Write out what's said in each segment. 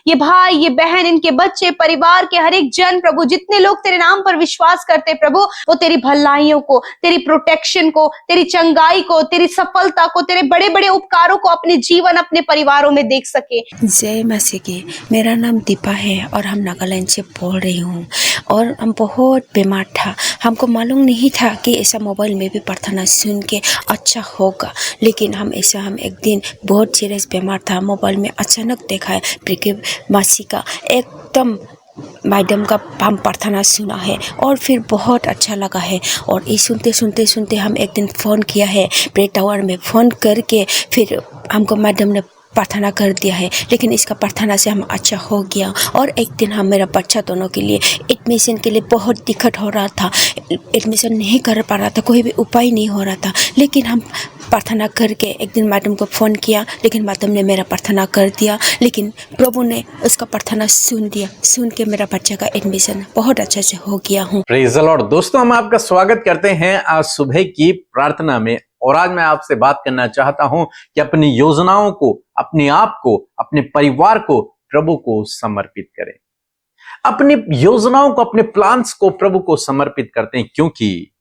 ये भाई, ये बहन, इनके बच्चे, परिवार के हर एक जन प्रभु, जितने लोग तेरे नाम पर विश्वास करते प्रभु, वो तेरी भलाइयों को, तेरी प्रोटेक्शन को, तेरी चंगाई को, तेरी सफलता को, तेरे बड़े बड़े उपकारों को अपने जीवन, अपने परिवारों में देख सके। जय मसीह की। मेरा नाम दीपा है और हम नागालैंड से बोल रही हूँ। और हम बहुत बीमार था, हमको मालूम नहीं था कि ऐसा मोबाइल में भी प्रार्थना सुन के अच्छा होगा। लेकिन हम एक दिन बहुत सीरियस बीमार था, मोबाइल में अचानक देखा है प्रिके मासी का एकदम मैडम का हम प्रार्थना सुना है और फिर बहुत अच्छा लगा है। और ये सुनते हम एक दिन फ़ोन किया है, प्रे टावर में फ़ोन करके फिर हमको मैडम ने प्रार्थना कर दिया है। लेकिन इसका प्रार्थना से हम अच्छा हो गया। और एक दिन हम मेरा बच्चा दोनों के लिए एडमिशन के लिए बहुत दिक्कत हो रहा था, एडमिशन नहीं कर पा रहा था, कोई भी उपाय नहीं हो रहा था। लेकिन हम प्रार्थना करके एक दिन मैडम को फ़ोन किया, लेकिन मैडम ने मेरा प्रार्थना कर दिया, लेकिन प्रभु ने उसका प्रार्थना सुन के मेरा बच्चा का एडमिशन बहुत अच्छे से हो गया हूँ। Praise the Lord. दोस्तों, हम आपका स्वागत करते हैं आज सुबह की प्रार्थना में। और आज मैं आपसे बात करना चाहता हूं कि अपनी योजनाओं को, अपने आप को, अपने परिवार को प्रभु को समर्पित करें। अपनी योजनाओं को, अपने प्लान्स को प्रभु को समर्पित करते हैं, क्योंकि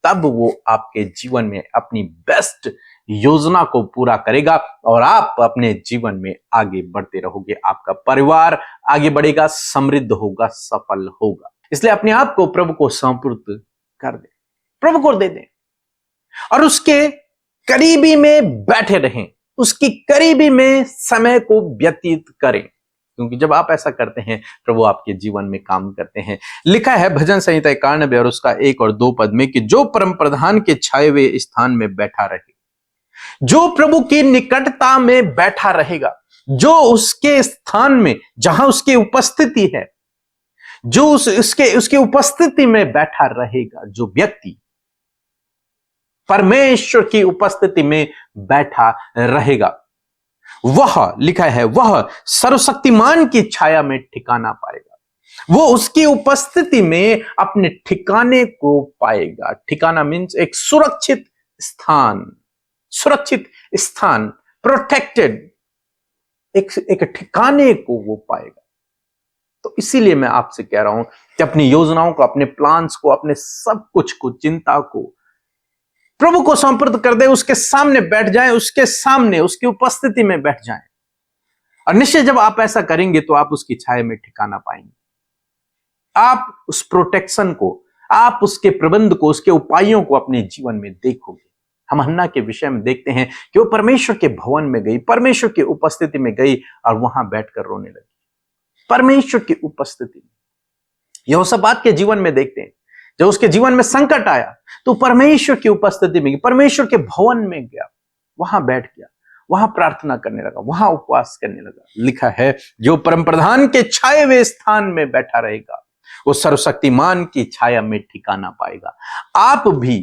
तब वो आपके जीवन में अपनी बेस्ट योजना को पूरा करेगा और आप अपने जीवन में आगे बढ़ते रहोगे। आपका परिवार आगे बढ़ेगा, समृद्ध होगा, सफल होगा। इसलिए अपने आप को प्रभु को समर्पित कर दें, प्रभु को दे दें और उसके करीबी में बैठे रहें, उसकी करीबी में समय को व्यतीत करें, क्योंकि जब आप ऐसा करते हैं प्रभु आपके जीवन में काम करते हैं। लिखा है भजन संहिता 91 और उसका 1 और 2 पद में कि जो परम प्रधान के छाए हुए स्थान में बैठा रहे, जो प्रभु की निकटता में बैठा रहेगा, जो उसके स्थान में, जहां उसकी उपस्थिति है, जो उसके उपस्थिति में बैठा रहेगा, जो व्यक्ति परमेश्वर की उपस्थिति में बैठा रहेगा, वह, लिखा है, वह सर्वशक्तिमान की छाया में ठिकाना पाएगा। वो उसकी उपस्थिति में अपने ठिकाने को पाएगा। ठिकाना मीन्स एक सुरक्षित स्थान, प्रोटेक्टेड, एक ठिकाने को वो पाएगा। तो इसीलिए मैं आपसे कह रहा हूं कि अपनी योजनाओं को, अपने प्लान्स को, अपने सब कुछ को, चिंता को प्रभु को समर्पित कर दे, उसके सामने बैठ जाएं, उसके सामने, उसकी उपस्थिति में बैठ जाएं। और निश्चय जब आप ऐसा करेंगे तो आप उसकी छाया में ठिकाना पाएंगे। आप उस प्रोटेक्शन को, आप उसके प्रबंध को, उसके उपायों को अपने जीवन में देखोगे। हम हन्ना के विषय में देखते हैं कि वो परमेश्वर के भवन में गई, परमेश्वर की उपस्थिति में गई और वहां बैठकर रोने लगी, परमेश्वर की उपस्थिति में। यहोशापात के जीवन में देखते हैं, जब उसके जीवन में संकट आया तो परमेश्वर की उपस्थिति में, परमेश्वर के भवन में गया, वहां बैठ गया, वहां प्रार्थना करने लगा, वहां उपवास करने लगा। लिखा है जो परम प्रधान के छाए हुए स्थान में बैठा रहेगा, वो सर्वशक्तिमान की छाया में ठिकाना पाएगा। आप भी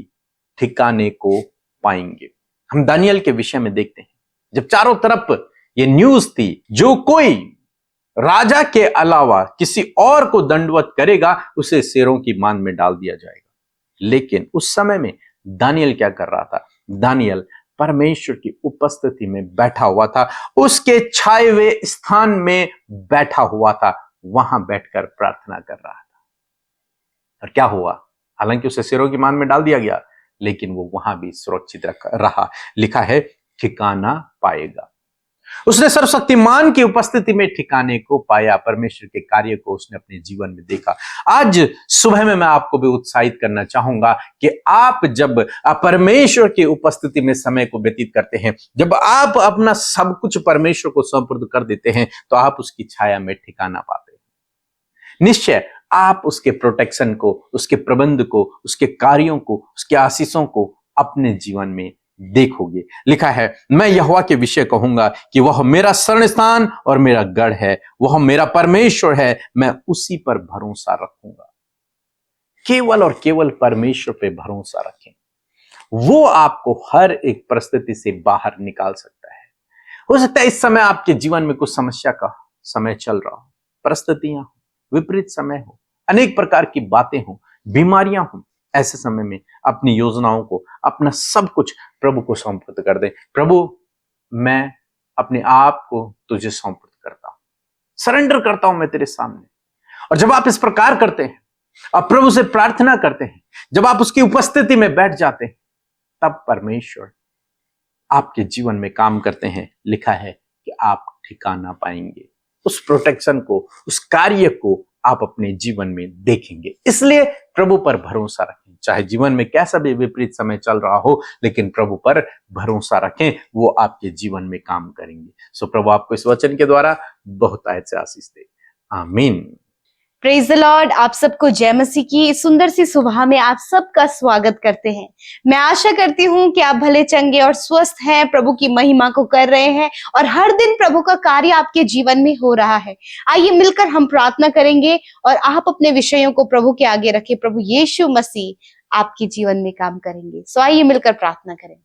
ठिकाने को पाएंगे। हम दानियल के विषय में देखते हैं, जब चारों तरफ ये न्यूज थी, जो कोई राजा के अलावा किसी और को दंडवत करेगा उसे शेरों की मान में डाल दिया जाएगा। लेकिन उस समय में दानियल क्या कर रहा था? दानियल परमेश्वर की उपस्थिति में बैठा हुआ था, उसके छाए हुए स्थान में बैठा हुआ था, वहां बैठकर प्रार्थना कर रहा था। और क्या हुआ? हालांकि उसे शेरों की मान में डाल दिया गया, लेकिन वो वहां भी सुरक्षित रहा। लिखा है ठिकाना पाएगा। उसने सर्वशक्तिमान की उपस्थिति में ठिकाने को पाया, परमेश्वर के कार्य को उसने अपने जीवन में देखा। आज सुबह में मैं आपको भी उत्साहित करना चाहूंगा कि आप जब परमेश्वर की उपस्थिति में समय को व्यतीत करते हैं, जब आप अपना सब कुछ परमेश्वर को समर्पित कर देते हैं, तो आप उसकी छाया में ठिकाना पाते हैं। निश्चय आप उसके प्रोटेक्शन को, उसके प्रबंध को, उसके कार्यों को, उसके आशीषों को अपने जीवन में देखोगे। लिखा है मैं यहोवा के विषय कहूंगा कि वह मेरा शरण स्थान और मेरा गढ़ है, वह मेरा परमेश्वर है, मैं उसी पर भरोसा रखूंगा। केवल और केवल परमेश्वर पे भरोसा रखें, वो आपको हर एक परिस्थिति से बाहर निकाल सकता है। हो सकता है इस समय आपके जीवन में कुछ समस्या का समय चल रहा हो, परिस्थितियां हो, विपरीत समय हो, अनेक प्रकार की बातें हो, बीमारियां हो। ऐसे समय में अपनी योजनाओं को, अपना सब कुछ प्रभु को समर्पित कर दें। प्रभु, मैं अपने आप को तुझे समर्पित करता हूं, सरेंडर करता हूं मैं तेरे सामने। और जब आप इस प्रकार करते हैं, आप प्रभु से प्रार्थना करते हैं, जब आप उसकी उपस्थिति में बैठ जाते हैं, तब परमेश्वर आपके जीवन में काम करते हैं। लिखा है कि आप ठिकाना पाएंगे, उस प्रोटेक्शन को, उस कार्य को आप अपने जीवन में देखेंगे। इसलिए प्रभु पर भरोसा रखें, चाहे जीवन में कैसा भी विपरीत समय चल रहा हो, लेकिन प्रभु पर भरोसा रखें, वो आपके जीवन में काम करेंगे। सो प्रभु आपको इस वचन के द्वारा बहुत आयत से आशीष दे। आमीन। Praise the Lord. आप सबको जय मसीह की इस सुंदर सी सुबह में आप सबका स्वागत करते हैं। मैं आशा करती हूं कि आप भले चंगे और स्वस्थ हैं, प्रभु की महिमा को कर रहे हैं और हर दिन प्रभु का कार्य आपके जीवन में हो रहा है। आइए मिलकर हम प्रार्थना करेंगे और आप अपने विषयों को प्रभु के आगे रखें। प्रभु यीशु मसीह आपके जीवन में काम करेंगे। सो आइए मिलकर प्रार्थना करें।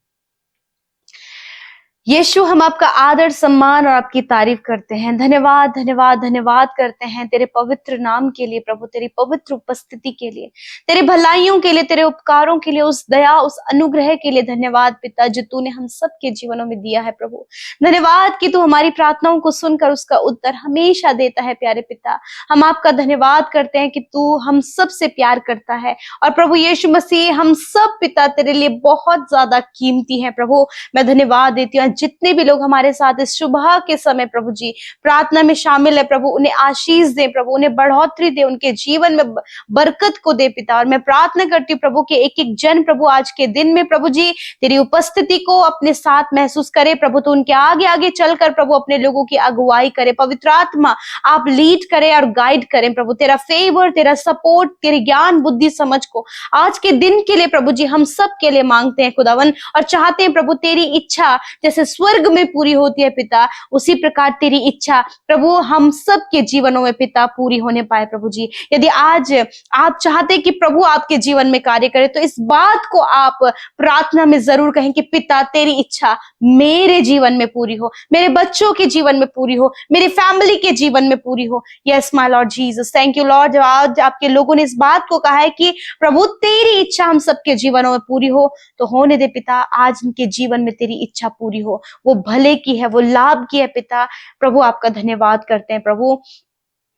यीशु, हम आपका आदर सम्मान और आपकी तारीफ करते हैं। धन्यवाद धन्यवाद धन्यवाद करते हैं तेरे पवित्र नाम के लिए प्रभु, तेरी पवित्र उपस्थिति के लिए, तेरे भलाइयों के लिए, तेरे उपकारों के लिए, उस दया, उस अनुग्रह के लिए धन्यवाद पिता जो तूने हम सबके जीवनों में दिया है प्रभु। धन्यवाद कि तू हमारी प्रार्थनाओं को सुनकर उसका उत्तर हमेशा देता है प्यारे पिता। हम आपका धन्यवाद करते हैं कि तू हम सब से प्यार करता है और प्रभु यीशु मसीह हम सब पिता तेरे लिए बहुत ज्यादा कीमती है प्रभु। मैं धन्यवाद देती हूँ जितने भी लोग हमारे साथ इस सुबह के समय प्रभु जी प्रार्थना में शामिल है प्रभु, उन्हें आशीष दे प्रभु, उन्हें बढ़ोतरी दे, उनके जीवन में बरकत को दे पिता। और मैं प्रार्थना करती हूँ प्रभु के एक एक जन प्रभु आज के दिन में प्रभु जी तेरी उपस्थिति को अपने साथ महसूस करे प्रभु। तो उनके आगे आगे चलकर प्रभु अपने लोगों की अगुवाई करे। पवित्र आत्मा आप लीड करें और गाइड करें प्रभु। तेरा फेवर, तेरा सपोर्ट, तेरी ज्ञान बुद्धि समझ को आज के दिन के लिए प्रभु जी हम सब के लिए मांगते हैं खुदावन, और चाहते हैं प्रभु तेरी इच्छा जैसे स्वर्ग में पूरी होती है पिता, उसी प्रकार तेरी इच्छा प्रभु हम सब के जीवनों में पिता पूरी होने पाए प्रभु जी। यदि आज आप चाहते कि प्रभु आपके जीवन में कार्य करे तो इस बात को आप प्रार्थना में जरूर कहें कि पिता तेरी इच्छा मेरे जीवन में पूरी हो, मेरे बच्चों के जीवन में पूरी हो, मेरे फैमिली के जीवन में पूरी हो। Yes my Lord Jesus, thank you Lord. आज आपके लोगों ने इस बात को कहा है कि प्रभु तेरी इच्छा हम सबके जीवनों में पूरी हो, तो होने दे पिता। आज उनके जीवन में तेरी इच्छा पूरी हो, वो भले की है, वो लाभ की है पिता। प्रभु आपका धन्यवाद करते हैं प्रभु।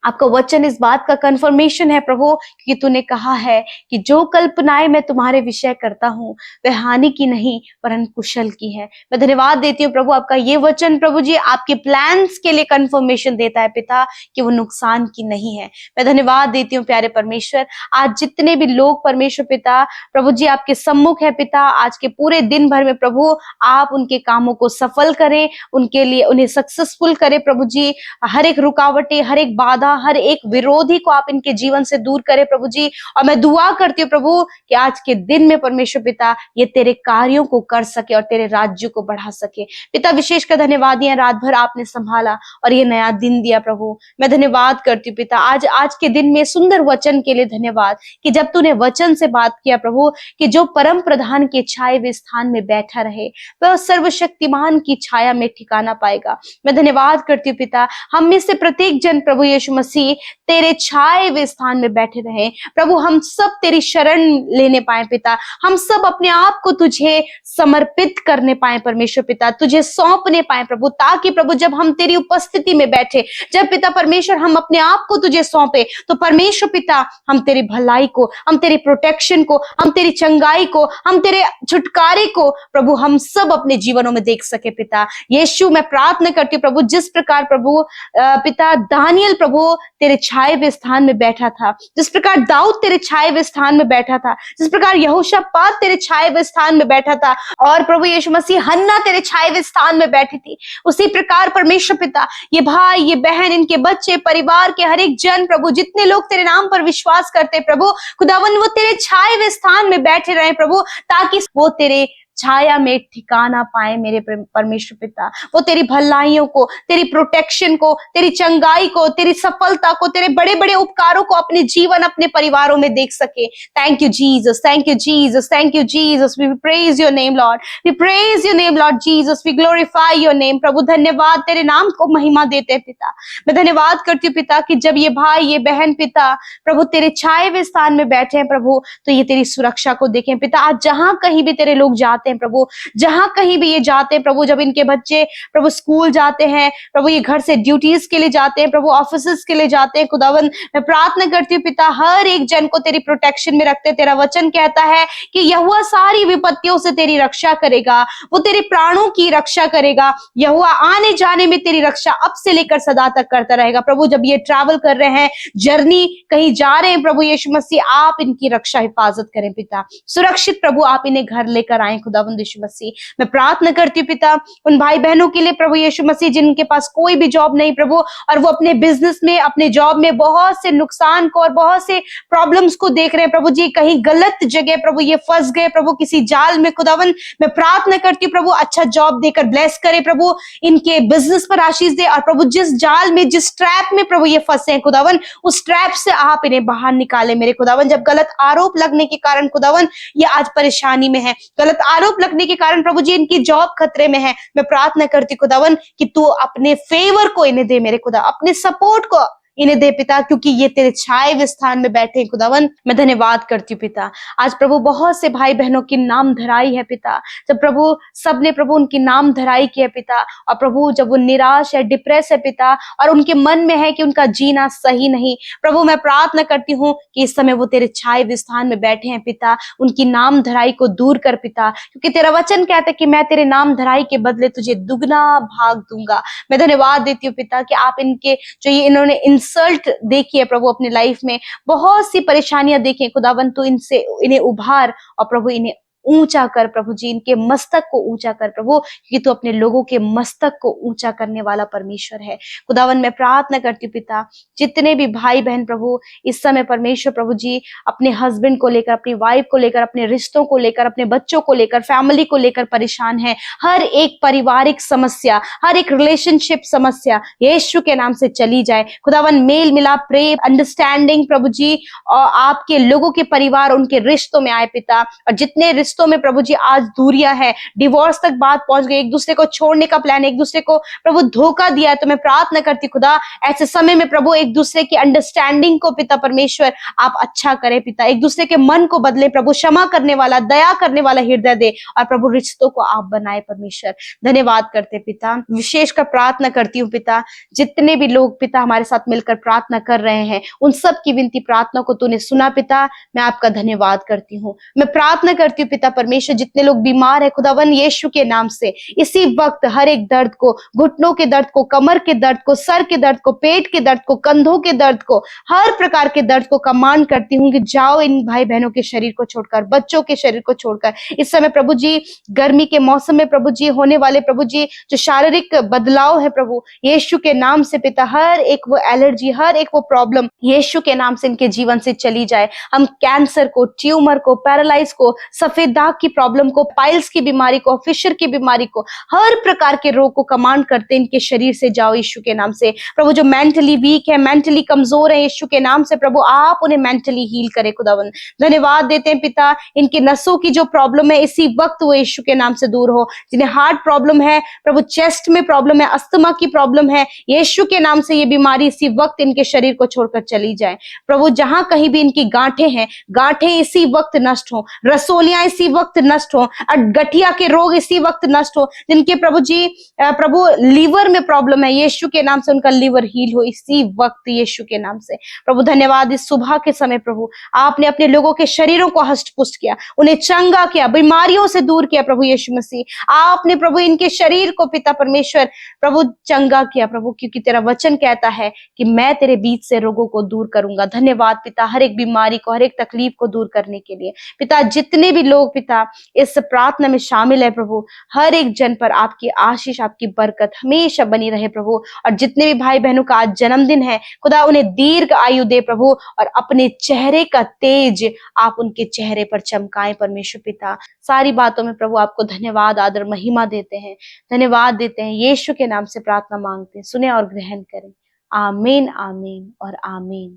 आपका वचन इस बात का कंफर्मेशन है प्रभु, क्योंकि तूने कहा है कि जो कल्पनाएं मैं तुम्हारे विषय करता हूं वह हानि की नहीं परंतु कुशल की है। मैं धन्यवाद देती हूँ प्रभु, आपका ये वचन प्रभु जी आपके प्लान्स के लिए कंफर्मेशन देता है पिता कि वो नुकसान की नहीं है। मैं धन्यवाद देती हूँ प्यारे परमेश्वर। आज जितने भी लोग परमेश्वर पिता प्रभु जी आपके सम्मुख है पिता, आज के पूरे दिन भर में प्रभु आप उनके कामों को सफल करें, उनके लिए उन्हें सक्सेसफुल करें प्रभु जी। हर एक रुकावटें, हर एक बाधा, हर एक विरोधी को आप इनके जीवन से दूर करें प्रभु जी। और मैं दुआ करती हूँ प्रभु कि आज के दिन में परमेश्वर पिता ये तेरे कार्यों को कर सके और तेरे राज्य को बढ़ा सके पिता। विशेष कर धन्यवाद दिया, रात भर आपने संभाला और ये नया दिन दिया प्रभु। मैं धन्यवाद करती हूँ पिता आज के दिन में सुंदर वचन के लिए धन्यवाद कि जब तूने वचन से बात किया प्रभु कि जो परम प्रधान के छाए हुए स्थान में बैठा रहे वह सर्वशक्तिमान की छाया में ठिकाना पाएगा। मैं धन्यवाद करती हूँ पिता, हम में से प्रत्येक जन प्रभु यीशु मसीह तेरे छाए हुए स्थान में बैठे रहे प्रभु। हम सब तेरी शरण लेने पाए पिता, हम सब अपने आप को तुझे समर्पित करने पाए परमेश्वर पिता, तुझे सौंपने पाए प्रभु, ताकि प्रभु जब हम तेरी उपस्थिति में बैठे, जब पिता परमेश्वर हम अपने आप को तुझे सौंपे, तो परमेश्वर पिता हम तेरी भलाई को, हम तेरी प्रोटेक्शन को, हम तेरी चंगाई को, हम तेरे छुटकारे को प्रभु हम सब अपने जीवनों में देख सके पिता। यीशु मैं प्रार्थना करती हूँ प्रभु, जिस प्रकार प्रभु पिता दानियल प्रभु तेरे छाए हुए स्थान में बैठा था, जिस प्रकार दाऊद तेरे छाए हुए स्थान में बैठा था, जिस प्रकार यहोशापात तेरे छाए हुए स्थान में बैठा था, और प्रभु यीशु मसीह हन्ना तेरे छाए हुए स्थान में बैठी थी, उसी प्रकार परमेश्वर पिता ये भाई, ये बहन, इनके बच्चे, परिवार के हर एक जन प्रभु, जितने लोग तेरे नाम पर विश्वास करते प्रभु खुदावन, वो तेरे छाए हुए स्थान में बैठे रहे प्रभु, ताकि वो तेरे छाया में ठिकाना पाए मेरे परमेश्वर पिता। वो तेरी भलाइयों को, तेरी प्रोटेक्शन को, तेरी चंगाई को, तेरी सफलता को, तेरे बड़े बड़े उपकारों को अपने जीवन, अपने परिवारों में देख सके। Thank you Jesus, thank you Jesus, thank you Jesus. We praise your name lord, we praise your name lord Jesus, we glorify your name प्रभु। धन्यवाद, तेरे नाम को महिमा देते हैं पिता। मैं धन्यवाद करती हूँ पिता कि जब ये भाई, ये बहन पिता प्रभु तेरे छाए हुए स्थान में बैठे हैं प्रभु, तो ये तेरी सुरक्षा को देखें पिता। आज जहां कहीं भी तेरे लोग जाते जाते हैं प्रभु, जहां कहीं भी ये जाते हैं प्रभु, जब इनके बच्चे प्रभु स्कूल जाते हैं प्रभु, ये घर से ड्यूटीज के लिए जाते हैं प्रभु, ऑफिस के लिए जाते हैं खुदावन, मैं प्रार्थना करती हूँ पिता हर एक जन को तेरी प्रोटेक्शन में रखते। तेरा वचन कहता है कि यहोवा सारी विपत्तियों से तेरी रक्षा करेगा, वो तेरे प्राणों की रक्षा करेगा, यहोवा आने जाने में तेरी रक्षा अब से लेकर सदा तक करता रहेगा। प्रभु जब ये ट्रैवल कर रहे हैं, जर्नी कहीं जा रहे हैं प्रभु यीशु मसीह, आप इनकी रक्षा हिफाजत करें पिता, सुरक्षित प्रभु आप इन्हें घर लेकर आए खुदावंद यीशु मसीह। मैं प्रार्थना करती हूँ पिता उन भाई बहनों के लिए प्रभु यीशु मसीह जिनके पास कोई भी जॉब नहीं प्रभु, और वो अपने बिजनेस में अपने जॉब में बहुत से नुकसान को और बहुत से प्रॉब्लम्स को देख रहे हैं प्रभु जी, कहीं गलत जगह प्रभु ये फंस गए प्रभु किसी जाल में खुदावन, मैं प्रार्थना करती हूँ प्रभु अच्छा जॉब देकर ब्लेस करे प्रभु, इनके बिजनेस पर आशीष दे, और प्रभु जिस जाल में जिस ट्रैप में प्रभु ये फंसे हैं खुदावन, उस ट्रैप से आप इन्हें बाहर निकाले मेरे खुदावन। जब गलत आरोप लगने के कारण खुदावन ये आज परेशानी में है, गलत आरोप लगने के कारण प्रभु जी इनकी जॉब खतरे में है, मैं प्रार्थना करती खुदावन कि तू अपने फेवर को इन्हें दे मेरे खुदा, अपने सपोर्ट को इन्हें दे पिता, क्योंकि ये तेरे छाए हुए स्थान में बैठे हैं खुदावन। मैं धन्यवाद करती हूँ पिता, आज प्रभु बहुत से भाई बहनों की नाम धराई है पिता, जब प्रभु सबने प्रभु उनकी नाम धराई की है पिता, और प्रभु जब वो निराश है, डिप्रेस है पिता, और उनके मन में है कि उनका जीना सही नहीं, प्रभु मैं प्रार्थना करती हूँ कि इस समय वो तेरे छाए हुए स्थान में बैठे हैं पिता, उनकी नाम धराई को दूर कर पिता, क्योंकि तेरा वचन कहता है कि मैं तेरे नाम धराई के बदले तुझे दुगना भाग दूंगा। मैं धन्यवाद देती हूँ पिता कि आप इनके जो ये इन्होंने इंसल्ट देखी है प्रभु अपने लाइफ में, बहुत सी परेशानियां देखी है खुदावन, तो इनसे इन्हें उभार और प्रभु इन्हें ऊंचा कर प्रभु जी, इनके मस्तक को ऊंचा कर प्रभु, क्योंकि तू अपने लोगों के मस्तक को ऊंचा करने वाला परमेश्वर है खुदावन। मैं प्रार्थना करती हूँ पिता जितने भी भाई बहन प्रभु इस समय परमेश्वर प्रभु जी अपने हस्बैंड को लेकर, अपनी वाइफ को लेकर, अपने रिश्तों को लेकर, अपने बच्चों को लेकर, फैमिली को लेकर परेशान है, हर एक पारिवारिक समस्या, हर एक रिलेशनशिप समस्या यीशु के नाम से चली जाए खुदावन। मेल मिलाप, प्रेम, अंडरस्टैंडिंग प्रभु जी और आपके लोगों के परिवार उनके रिश्तों में आए पिता, और जितने रिश्तों में प्रभु जी आज दूरियां है, डिवोर्स तक बात पहुंच गई, एक दूसरे को छोड़ने का प्लान, एक दूसरे को प्रभु धोखा दिया है, तो मैं प्रार्थना करती खुदा ऐसे समय में प्रभु एक दूसरे की अंडरस्टैंडिंग को पिता परमेश्वर आप अच्छा करें पिता, एक दूसरे के मन को बदले प्रभु, क्षमा करने वाला, दया करने वाला हृदय दे, और प्रभु रिश्तों को आप बनाए परमेश्वर। धन्यवाद करते पिता, विशेषकर प्रार्थना करती हूँ पिता जितने भी लोग पिता हमारे साथ मिलकर प्रार्थना कर रहे हैं, उन सब की विनती प्रार्थना को तूने सुना पिता, मैं आपका धन्यवाद करती हूँ। मैं प्रार्थना करती हूँ पिता परमेश्वर जितने लोग बीमार है खुदावन यीशु के नाम से, इसी वक्त हर एक दर्द को, घुटनों के दर्द को, कमर के दर्द को, सर के दर्द को, पेट के दर्द को, कंधों के दर्द को, हर प्रकार के दर्द को कमांड करती हूँ कि जाओ इन भाई बहनों के शरीर को छोड़कर, बच्चों के शरीर को छोड़कर। इस समय प्रभु जी गर्मी के मौसम में प्रभु जी होने वाले प्रभु जी जो शारीरिक बदलाव है प्रभु यीशु के नाम से पिता, हर एक वो एलर्जी, हर एक वो प्रॉब्लम यीशु के नाम से इनके जीवन से चली जाए। हम कैंसर को, ट्यूमर को, पैरालाइज को, सफेद दाग की प्रॉब्लम को, पाइल्स की बीमारी को, फिशर की बीमारी को, हर प्रकार के रोग को कमांड करते इनके शरीर से जाओ यीशु के नाम से। प्रभु जो मेंटली वीक है, मेंटली कमजोर है, यीशु के नाम से प्रभु आप उन्हें मेंटली हील करे खुदावन। धन्यवाद देते हैं पिता, इनकी नसों की जो प्रॉब्लम है इसी वक्त वो यीशु के नाम से दूर हो। जिन्हें हार्ट प्रॉब्लम है प्रभु, चेस्ट में प्रॉब्लम है, अस्थमा की प्रॉब्लम है, यीशु के नाम से ये बीमारी इसी वक्त इनके शरीर को छोड़कर चली जाए प्रभु। जहां कहीं भी इनकी गांठें हैं, गांठें इसी वक्त नष्ट हो, रसोलियां इसी वक्त नष्ट हो, गठिया के रोग इसी वक्त नष्ट हो। जिनके प्रभु जी प्रभु लीवर में प्रॉब्लम है, यीशु के नाम से उनका लीवर हील हो इसी वक्त यीशु के नाम से प्रभु। धन्यवाद इस सुबह के समय प्रभु आपने अपने लोगों के शरीरों को हष्ट पुष्ट किया, उन्हें चंगा किया, बीमारियों से दूर किया प्रभु यीशु मसीह। आपने प्रभु इनके शरीर को पिता परमेश्वर प्रभु चंगा किया प्रभु, क्योंकि तेरा वचन कहता है कि मैं तेरे बीच से रोगों को दूर करूंगा। धन्यवाद पिता हर एक बीमारी को, हर एक तकलीफ को दूर करने के लिए पिता। जितने भी लोग पिता इस प्रार्थना में शामिल है प्रभु, हर एक जन पर आपकी आशीष, आपकी बरकत हमेशा बनी रहे प्रभु। और जितने भी भाई बहनों का आज जन्मदिन है खुदा उन्हें दीर्घ आयु दे प्रभु, और अपने चेहरे का तेज आप उनके चेहरे पर चमकाएं परमेश्वर पिता। सारी बातों में प्रभु आपको धन्यवाद, आदर, महिमा देते हैं, धन्यवाद देते हैं। यीशु के नाम से प्रार्थना मांगते हैं, सुने और ग्रहण करें। आमीन, आमीन और आमीन।